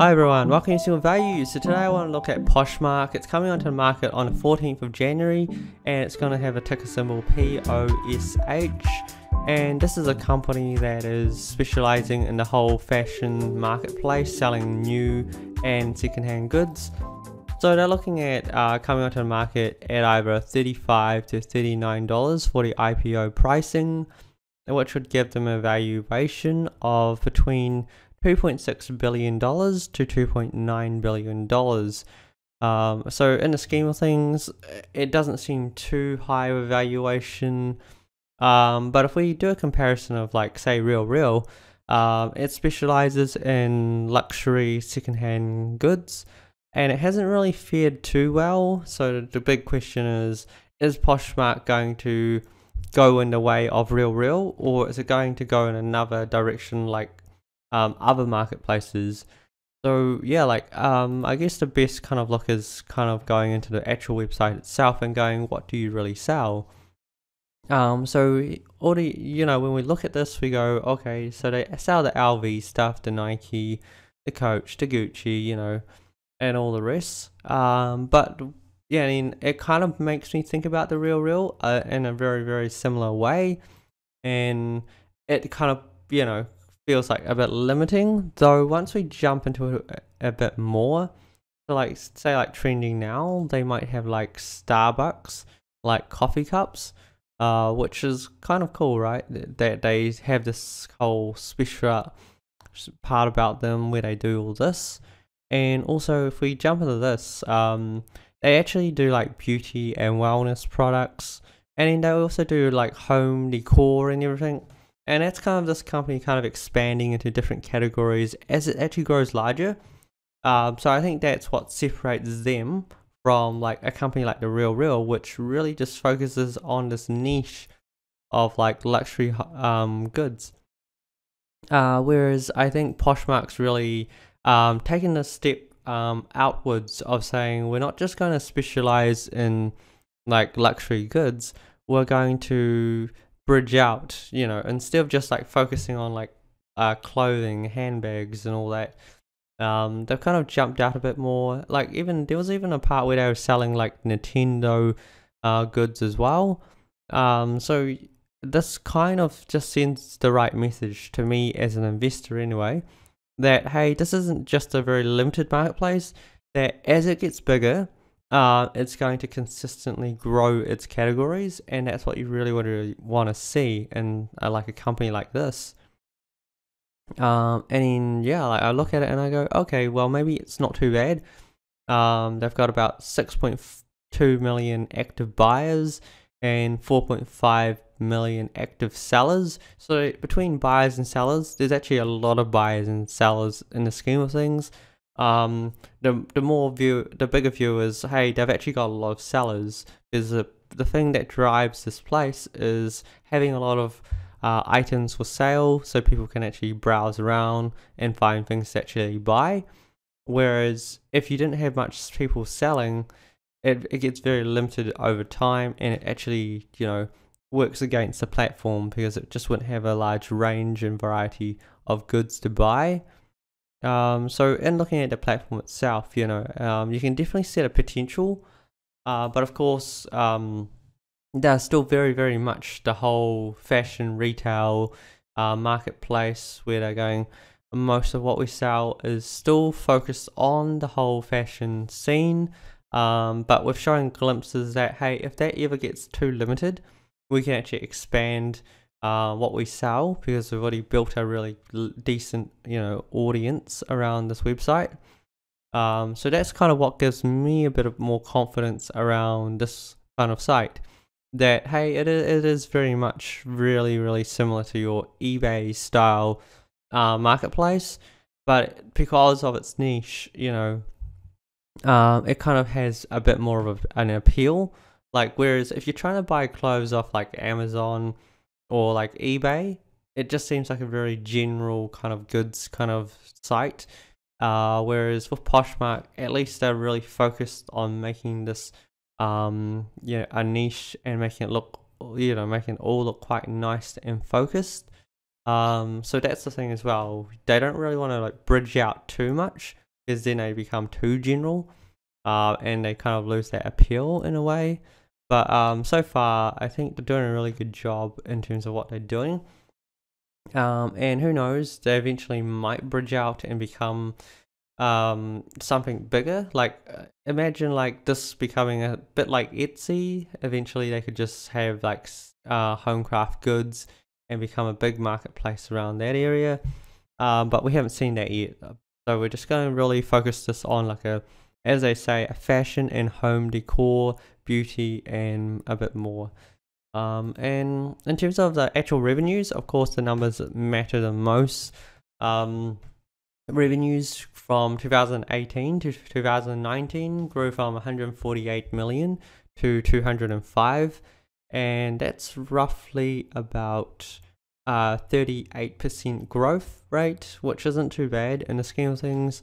Hi everyone, welcome to Single Value. So today I want to look at Poshmark. It's coming onto the market on the 14th of January and it's going to have a ticker symbol POSH. And this is a company that is specializing in the whole fashion marketplace, selling new and secondhand goods. So they're looking at coming onto the market at either $35 to $39 for the IPO pricing, which would give them a valuation of between $2.6 billion to $2.9 billion. So in the scheme of things, it doesn't seem too high of a valuation. But if we do a comparison of, like, say, RealReal, it specializes in luxury secondhand goods and it hasn't really fared too well. So the big question is Poshmark going to go in the way of RealReal, or is it going to go in another direction like other marketplaces? So yeah, I guess the best kind of look is kind of going into the actual website itself and going, what do you really sell? So all the, when we look at this, we go, okay, so they sell the LV stuff, the Nike, the Coach, the Gucci, and all the rest. But yeah, I mean, it kind of makes me think about the RealReal in a very, very similar way, and it kind of, feels like a bit limiting. Though once we jump into it a bit more, so like say like trending now, they might have like Starbucks, like coffee cups, which is kind of cool, right? That they have this whole special part about them where they do all this. And also if we jump into this, they actually do like beauty and wellness products, and then they also do like home decor and everything. And that's kind of this company kind of expanding into different categories as it actually grows larger. So I think that's what separates them from like a company like the RealReal, which really just focuses on this niche of like luxury goods. Whereas I think Poshmark's really taken a step outwards of saying, we're not just going to specialize in like luxury goods, we're going to bridge out, instead of just like focusing on like clothing, handbags and all that. They've kind of jumped out a bit more. Like there was even a part where they were selling like Nintendo goods as well. So this kind of just sends the right message to me as an investor anyway, that hey, this isn't just a very limited marketplace, that as it gets bigger, it's going to consistently grow its categories, and that's what you really want to see in like a company like this. And then yeah, like I look at it and I go, okay, well maybe it's not too bad. They've got about 6.2 million active buyers and 4.5 million active sellers. So between buyers and sellers, there's actually a lot of buyers and sellers in the scheme of things. The bigger view is, hey, they've actually got a lot of sellers. Is the thing that drives this place is having a lot of items for sale, so people can actually browse around and find things to actually buy. Whereas if you didn't have much people selling, it gets very limited over time, and it actually works against the platform because it just wouldn't have a large range and variety of goods to buy. So in looking at the platform itself, you can definitely see a potential, but of course, there's still very, very much the whole fashion retail marketplace where they're going, most of what we sell is still focused on the whole fashion scene, but we're showing glimpses that, hey, if that ever gets too limited, we can actually expand what we sell, because we've already built a really decent audience around this website. So that's kind of what gives me a bit of more confidence around this kind of site, that hey, it is very much really similar to your eBay style marketplace, but because of its niche, it kind of has a bit more of an appeal. Like, whereas if you're trying to buy clothes off like Amazon or like eBay, it just seems like a very general kind of goods kind of site. Whereas with Poshmark, at least they're really focused on making this a niche and making it look, making it all look quite nice and focused. So that's the thing as well. They don't really want to like bridge out too much. because then they become too general, and they kind of lose that appeal in a way. But so far, I think they're doing a really good job in terms of what they're doing. And who knows, they eventually might bridge out and become something bigger. Like imagine like this becoming a bit like Etsy. Eventually they could just have like homecraft goods and become a big marketplace around that area. But we haven't seen that yet, so we're just going to really focus this on like as they say, a fashion and home decor, beauty, and a bit more. And in terms of the actual revenues, of course the numbers that matter the most. Revenues from 2018 to 2019 grew from 148 million to 205, and that's roughly about 38% growth rate, which isn't too bad in the scheme of things.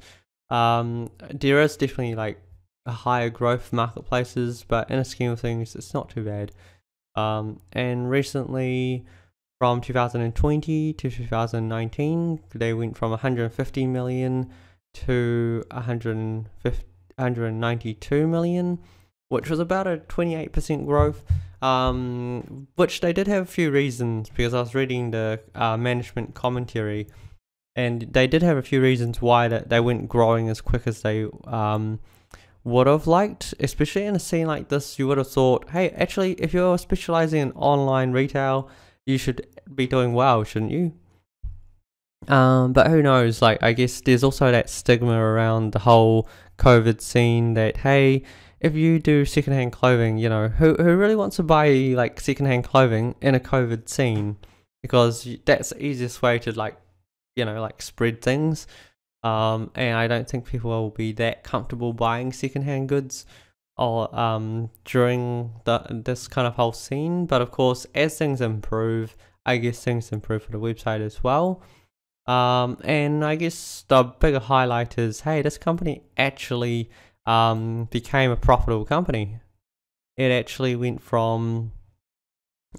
There is definitely like a higher growth marketplaces, but in a scheme of things it's not too bad. And recently, from 2020 to 2019, they went from 150 million to 192 million, which was about a 28% growth, which they did have a few reasons, because I was reading the management commentary, and they did have a few reasons why that they weren't growing as quick as they would have liked. Especially in a scene like this, you would have thought, hey, actually if you're specializing in online retail, you should be doing well, shouldn't you? But who knows, like I guess there's also that stigma around the whole COVID scene that, hey, if you do secondhand clothing, you know, who really wants to buy like secondhand clothing in a COVID scene? Because that's the easiest way to like, you know, like spread things. And I don't think people will be that comfortable buying secondhand goods or during this kind of whole scene. But of course, as things improve, I guess things improve for the website as well. And I guess the bigger highlight is, hey, this company actually became a profitable company. It actually went from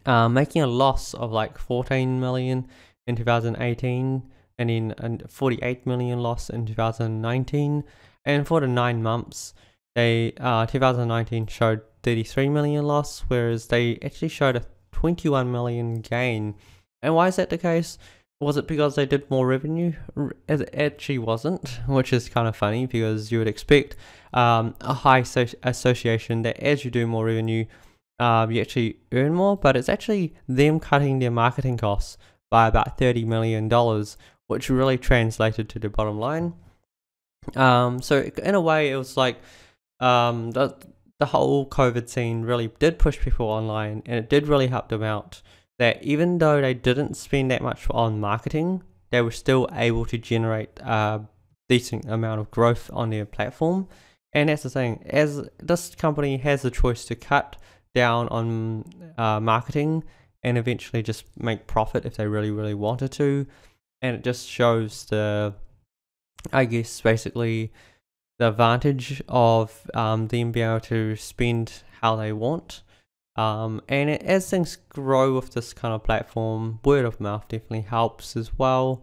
making a loss of like 14 million in 2018, and then a 48 million loss in 2019. And for the 9 months, they 2019 showed 33 million loss, whereas they actually showed a 21 million gain. And why is that the case? Was it because they did more revenue? It actually wasn't, which is kind of funny, because you would expect a high association that as you do more revenue, you actually earn more. But it's actually them cutting their marketing costs by about $30 million, which really translated to the bottom line. So in a way, it was like the whole COVID scene really did push people online, and it did really help them out. That even though they didn't spend that much on marketing, they were still able to generate a decent amount of growth on their platform. And that's the thing, as this company has the choice to cut down on marketing and eventually just make profit if they really wanted to. And it just shows the, I guess, basically the advantage of them being able to spend how they want. And as things grow with this kind of platform, word of mouth definitely helps as well.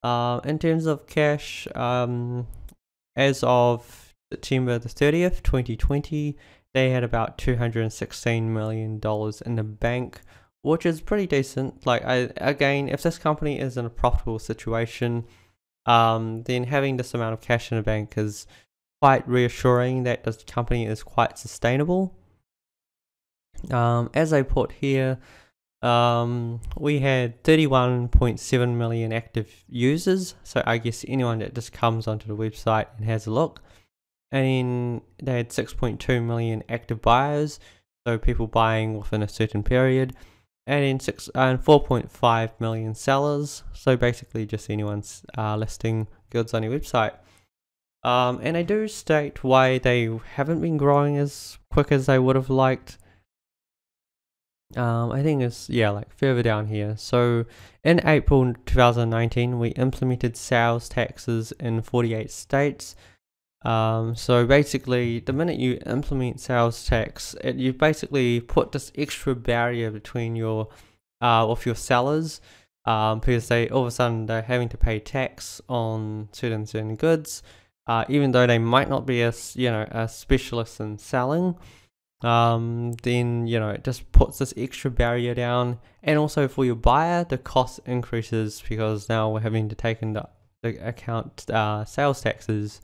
In terms of cash, as of September the 30th, 2020, they had about $216 million in the bank, which is pretty decent. Like, again, if this company is in a profitable situation, then having this amount of cash in the bank is quite reassuring that this company is quite sustainable. As I put here, we had 31.7 million active users, so I guess anyone that just comes onto the website and has a look. And then they had 6.2 million active buyers, so people buying within a certain period. And then 4.5 million sellers, so basically just anyone's listing goods on your website. And they do state why they haven't been growing as quick as they would have liked. I think it's, yeah, like further down here. So in April 2019, we implemented sales taxes in 48 states. So basically, the minute you implement sales tax, you basically put this extra barrier between your with your sellers, because they all of a sudden they're having to pay tax on certain goods, even though they might not be a specialist in selling, then it just puts this extra barrier down. And also for your buyer, the cost increases because now we're having to take into account sales taxes.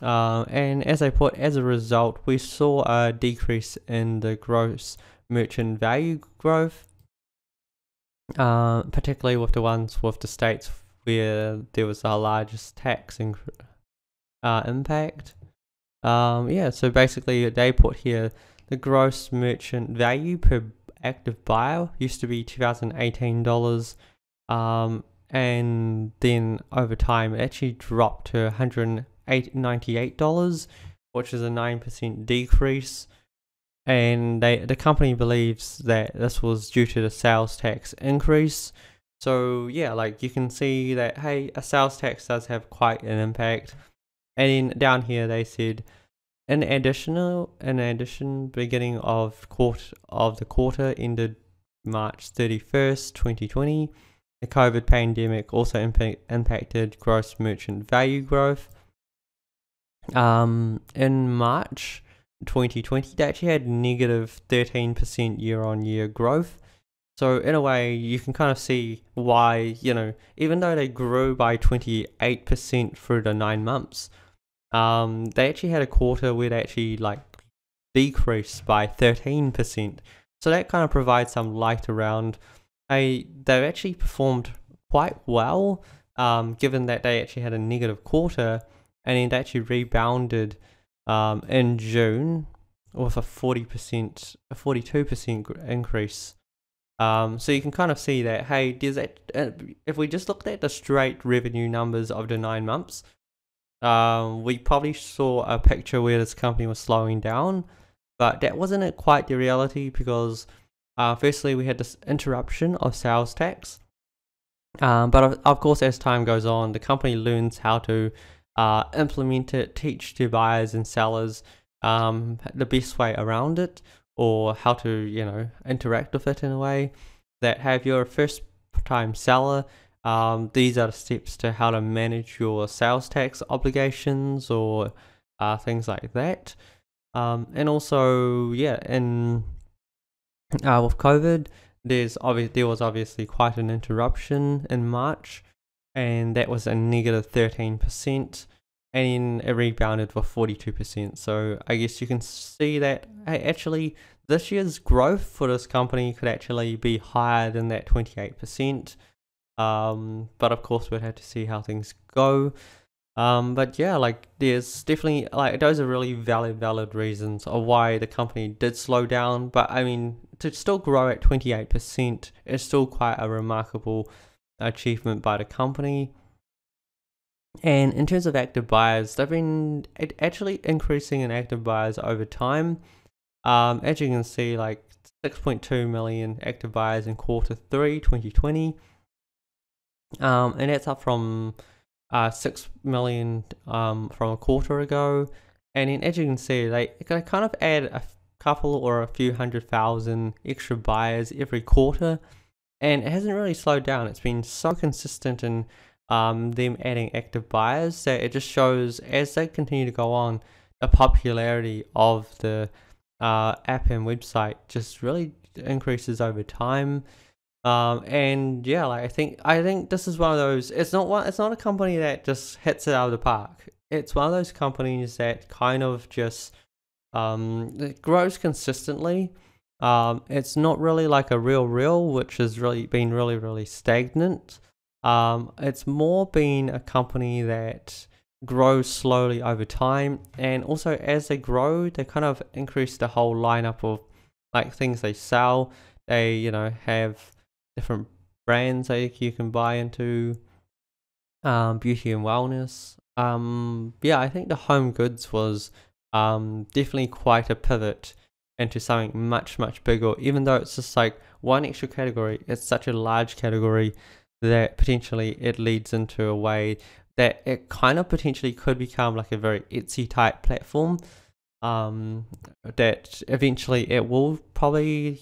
And as a result, we saw a decrease in the gross merchant value growth, particularly with the ones with the states where there was the largest tax impact. So basically they put here the gross merchant value per active buyer used to be $2018, and then over time it actually dropped to $198, which is a 9% decrease. And the company believes that this was due to the sales tax increase. So yeah, like you can see that, hey, a sales tax does have quite an impact. And then down here they said, in addition, beginning of the quarter ended March 31st, 2020, the COVID pandemic also impacted gross merchant value growth. In March 2020, they actually had negative 13% year-on-year growth. So in a way, you can kind of see why, even though they grew by 28% through the 9 months, they actually had a quarter where they actually decreased by 13%. So that kind of provides some light around, they've actually performed quite well, given that they actually had a negative quarter, and then they actually rebounded in June with a 42% increase. So you can kind of see that, hey, if we just looked at the straight revenue numbers of the 9 months, we probably saw a picture where this company was slowing down, but that wasn't quite the reality because firstly we had this interruption of sales tax, but of course as time goes on, the company learns how to implement it, teach their buyers and sellers the best way around it, or how to interact with it in a way that, if you're a first time seller, these are the steps to how to manage your sales tax obligations or things like that. And also, with COVID, there was obviously quite an interruption in March, and that was a negative 13%, and it rebounded with 42%. So I guess you can see that, hey, actually this year's growth for this company could actually be higher than that 28%. But of course we'd have to see how things go. But yeah, there's definitely, those are really valid reasons of why the company did slow down. But I mean, to still grow at 28% is still quite a remarkable achievement by the company. And in terms of active buyers, they've been actually increasing in active buyers over time. As you can see, 6.2 million active buyers in Q3 2020. And that's up from 6 million from a quarter ago. And then as you can see, they kind of add a couple or a few 100,000 extra buyers every quarter, and it hasn't really slowed down. It's been so consistent in them adding active buyers that it just shows, as they continue to go on, the popularity of the app and website just really increases over time. And yeah, I think this is one of those, it's not a company that just hits it out of the park. It's one of those companies that kind of just it grows consistently. It's not really like a real which has really been really stagnant. It's more been a company that grows slowly over time, and also as they grow, they kind of increase the whole lineup of things they sell. They have different brands that you can buy into, beauty and wellness. I think the home goods was definitely quite a pivot into something much bigger. Even though it's just one extra category, it's such a large category that potentially it leads into a way that it kind of potentially could become a very Etsy type platform, that eventually it will probably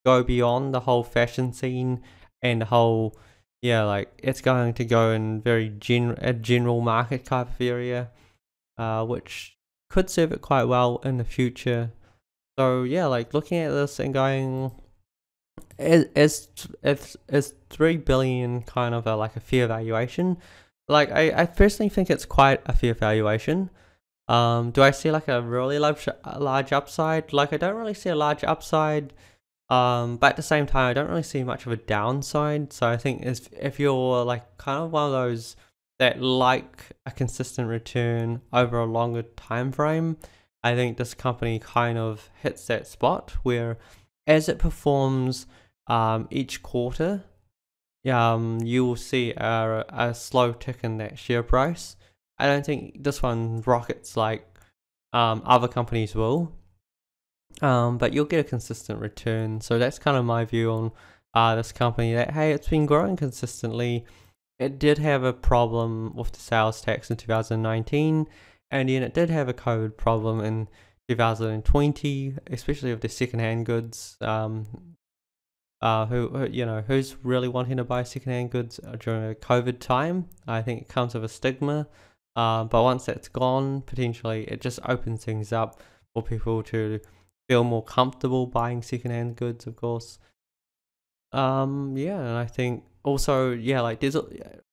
go beyond the whole fashion scene and the whole, it's going to go in very general market type of area. which could serve it quite well in the future. So yeah, like looking at this and going, is 3 billion kind of like a fair valuation? Like I personally think it's quite a fair valuation. Do I see like a really large upside? Like I don't really see a large upside. But at the same time, I don't really see much of a downside. So I think if you're like kind of one of those that like a consistent return over a longer time frame, I think this company kind of hits that spot where as it performs each quarter, you will see a slow tick in that share price. I don't think this one rockets like other companies will. But you'll get a consistent return. So that's kind of my view on this company, that hey, it's been growing consistently. It did have a problem with the sales tax in 2019, and then it did have a COVID problem in 2020, especially with the secondhand goods. Who's really wanting to buy secondhand goods during a COVID time? I think it comes with a stigma. But once that's gone, potentially it just opens things up for people to feel more comfortable buying secondhand goods, of course. And I think also, like there's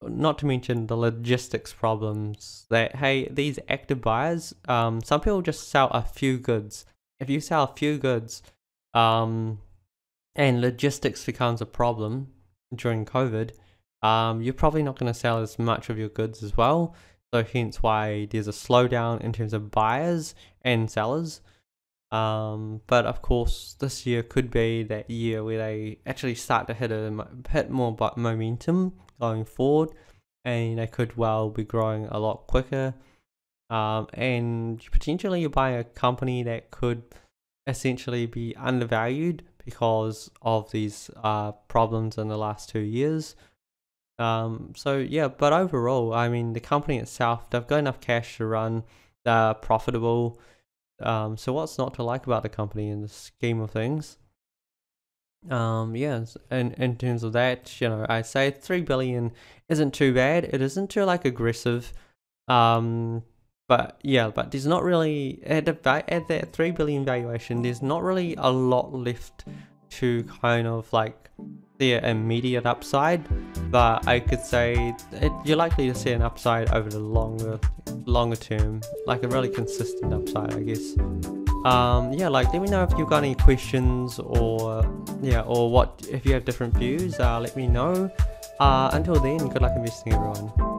not to mention the logistics problems that hey, these active buyers, some people just sell a few goods. If you sell a few goods, and logistics becomes a problem during COVID, you're probably not going to sell as much of your goods as well. So hence why there's a slowdown in terms of buyers and sellers. But of course, this year could be that year where they actually start to hit more momentum going forward, and they could well be growing a lot quicker. And potentially you're buying a company that could essentially be undervalued because of these problems in the last 2 years. But overall, I mean, the company itself, they've got enough cash to run, they're profitable. So what's not to like about the company in the scheme of things? And in terms of that, I say 3 billion isn't too bad. It isn't too like aggressive. But there's not really at that 3 billion valuation, there's not really a lot left to kind of like see an immediate upside. But I could say you're likely to see an upside over the longer term, like a really consistent upside, I guess. Like let me know if you've got any questions or what if you have different views. Let me know. Until then, good luck investing, everyone.